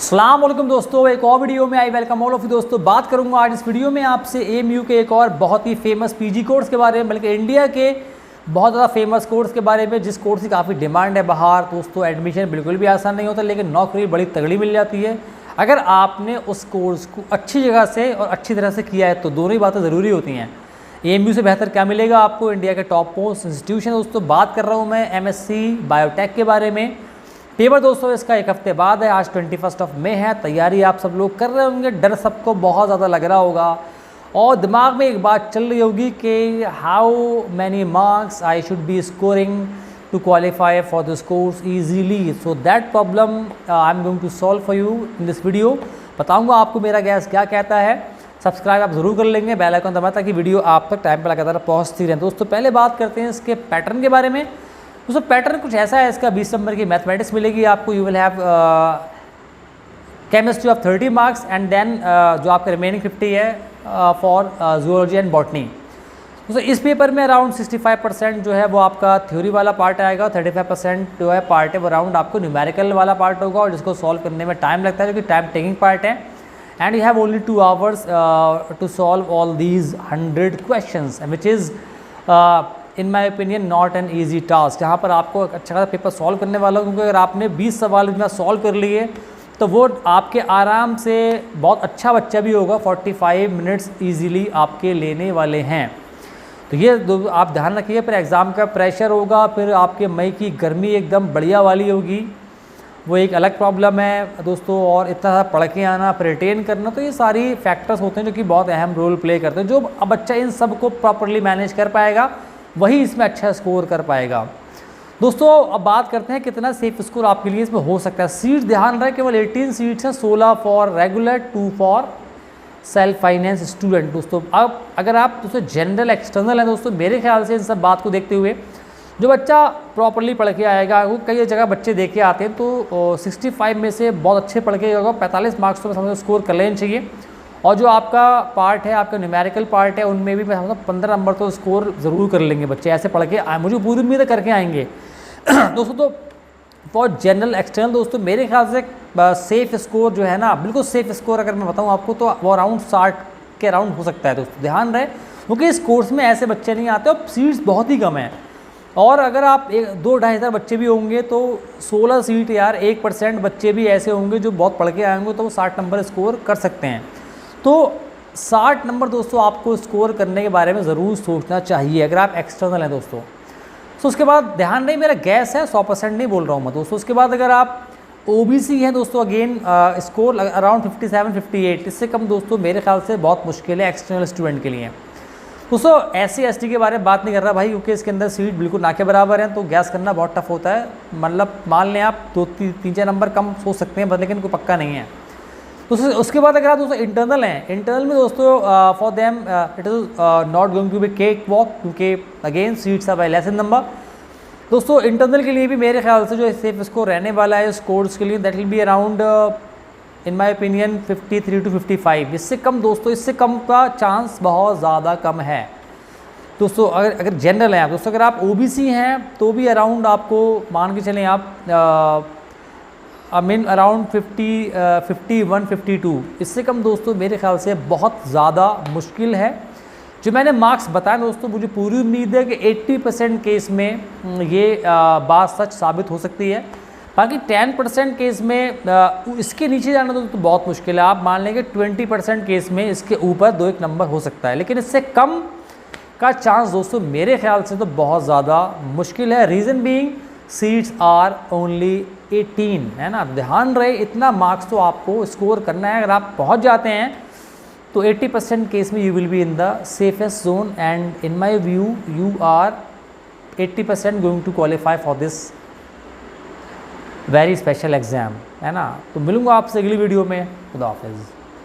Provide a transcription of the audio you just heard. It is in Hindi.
अस्सलाम वालेकुम दोस्तों, एक और वीडियो में I welcome all of you दोस्तों। बात करूंगा आज इस वीडियो में आपसे एएमयू के एक और बहुत ही फेमस पीजी कोर्स के बारे में, बल्कि इंडिया के बहुत ज़्यादा फेमस कोर्स के बारे में, जिस कोर्स की काफ़ी डिमांड है बाहर। दोस्तों एडमिशन बिल्कुल भी आसान नहीं होता, लेकिन नौकरी बड़ी तगड़ी मिल जाती है अगर आपने उस कोर्स को अच्छी जगह से और अच्छी तरह से किया है। तो दोनों ही बातें ज़रूरी होती हैं। एएमयू से बेहतर क्या मिलेगा आपको, इंडिया के टॉप मोस्ट इंस्टीट्यूशन। दोस्तों बात कर रहा हूँ मैं एमएससी बायोटेक के बारे में। पेपर दोस्तों इसका एक हफ्ते बाद है, आज 21 मई है। तैयारी आप सब लोग कर रहे होंगे, डर सबको बहुत ज़्यादा लग रहा होगा और दिमाग में एक बात चल रही होगी कि how many marks I should be scoring to qualify for this course easily. So that problem I am going to solve for you in this video. बताऊंगा आपको मेरा गैस क्या कहता है। सब्सक्राइब आप ज़रूर कर लेंगे, बेल आइकन दबाएं ताकि वीडियो आप तक टाइम पर लगातार पहुँचती रहे। दोस्तों पहले बात करते हैं इसके पैटर्न के बारे में। दोस्तों पैटर्न कुछ ऐसा है, इसका 20 नंबर की मैथमेटिक्स मिलेगी आपको। You will have chemistry of 30 marks and then जो आपका रिमेनिंग 50 है फॉर जूलॉजी एंड बॉटनी। दोस्तों इस पेपर में अराउंड 65% जो है वो आपका थ्योरी वाला पार्ट आएगा, 35% जो है पार्ट है वो अराउंड आपको न्यूमेरिकल वाला पार्ट होगा और जिसको सॉल्व करने में टाइम लगता है, जो कि टाइम टेकिंग पार्ट है। And you have only 2 hours to solve all these 100 questions which is in my opinion not an easy task. यहाँ पर आपको अच्छा खासा पेपर सॉल्व करने वाला हो, क्योंकि अगर आपने 20 सवाल इतना सॉल्व कर लिए तो वो आपके आराम से बहुत अच्छा बच्चा भी होगा 45 मिनट्स ईजीली आपके लेने वाले हैं। तो ये आप ध्यान रखिए। फिर एग्ज़ाम का प्रेशर होगा, फिर आपके मई की गर्मी एकदम बढ़िया वाली होगी, वो एक अलग प्रॉब्लम है दोस्तों। और इतना ज़्यादा पढ़ के आना, फिर रिटेन करना, तो ये सारी फैक्टर्स होते हैं जो कि बहुत अहम रोल प्ले करते हैं। जो बच्चा इन सब को प्रॉपरली मैनेज कर पाएगा वही इसमें अच्छा स्कोर कर पाएगा। दोस्तों अब बात करते हैं कितना सेफ स्कोर आपके लिए इसमें हो सकता है। सीट ध्यान रहे, केवल 18 सीट्स हैं, 16 for regular, 2 for self finance student. दोस्तों अब अगर आप दोस्तों जनरल एक्सटर्नल हैं, दोस्तों मेरे ख्याल से इन सब बात को देखते हुए जो बच्चा प्रॉपरली पढ़ के आएगा, वो कई जगह बच्चे देख के आते हैं तो 65 में से बहुत अच्छे पढ़ के होगा 45 मार्क्स तो मैं समझ स्कोर कर लेना चाहिए। और जो आपका पार्ट है, आपका न्यूमेरिकल पार्ट है, उनमें भी मैं समझता 15 नंबर तो स्कोर ज़रूर कर लेंगे बच्चे, ऐसे पढ़ के मुझे पूरी उम्मीद है करके आएंगे। दोस्तों तो फॉर जनरल एक्सटर्नल दोस्तों मेरे ख्याल से सेफ़ स्कोर जो है ना, बिल्कुल सेफ़ स्कोर अगर मैं बताऊं आपको तो वो अराउंड 60 के अराउंड हो सकता है। दोस्तों ध्यान रहे, क्योंकि इस कोर्स में ऐसे बच्चे नहीं आते और सीट्स बहुत ही कम हैं। और अगर आप 2-2.5 हज़ार बच्चे भी होंगे तो 16 सीट यार, 1% बच्चे भी ऐसे होंगे जो बहुत पढ़ के आएंगे तो वो 60 नंबर स्कोर कर सकते हैं। तो 60 नंबर दोस्तों आपको स्कोर करने के बारे में ज़रूर सोचना चाहिए अगर आप एक्सटर्नल हैं दोस्तों। तो उसके बाद ध्यान रहे, मेरा गैस है 100% नहीं बोल रहा हूँ मैं दोस्तों। उसके बाद अगर आप ओबीसी हैं दोस्तों, अगेन स्कोर अराउंड 57-58, इससे कम दोस्तों मेरे ख्याल से बहुत मुश्किल है एक्सटर्नल स्टूडेंट के लिए। दोस्तों SC/ST के बारे में बात नहीं कर रहा भाई, क्योंकि इसके अंदर सीट बिल्कुल ना के बराबर हैं, तो गैस करना बहुत टफ होता है। मतलब मान लें आप 2-3 नंबर कम सोच सकते हैं, लेकिन कोई पक्का नहीं है। तो उसके बाद अगर आप दोस्तों इंटरनल हैं, इंटरनल में दोस्तों for them it is not going to be cake walk, क्योंकि again seats are by less in number. दोस्तों इंटरनल के लिए भी मेरे ख्याल से जो सेफ स्कोर रहने वाला है इस कोर्स के लिए, that will be around in my opinion 53 to 55। इससे कम दोस्तों, इससे कम का चांस बहुत ज़्यादा कम है दोस्तों। अगर जनरल हैं आप दोस्तों, अगर आप ओबीसी हैं तो भी अराउंड आपको मान के चलें आप अराउंड 51-52, इससे कम दोस्तों मेरे ख्याल से बहुत ज़्यादा मुश्किल है। जो मैंने मार्क्स बताए दोस्तों, मुझे पूरी उम्मीद है कि 80% केस में ये बात सच साबित हो सकती है। बाकी 10% केस में इसके नीचे जाना तो बहुत मुश्किल है। आप मान लें कि 20% केस में इसके ऊपर 2-1 नंबर हो सकता है, लेकिन इससे कम का चांस दोस्तों मेरे ख्याल से तो बहुत ज़्यादा मुश्किल है। Reason being seats are only 18, है ना। ध्यान रहे, इतना मार्क्स तो आपको स्कोर करना है। अगर आप पहुंच जाते हैं तो 80% केस में you will be in the safest zone, and in my view you are 80% going to qualify for this very special exam, है ना। तो मिलूंगा आपसे अगली वीडियो में। खुदा हाफिज़।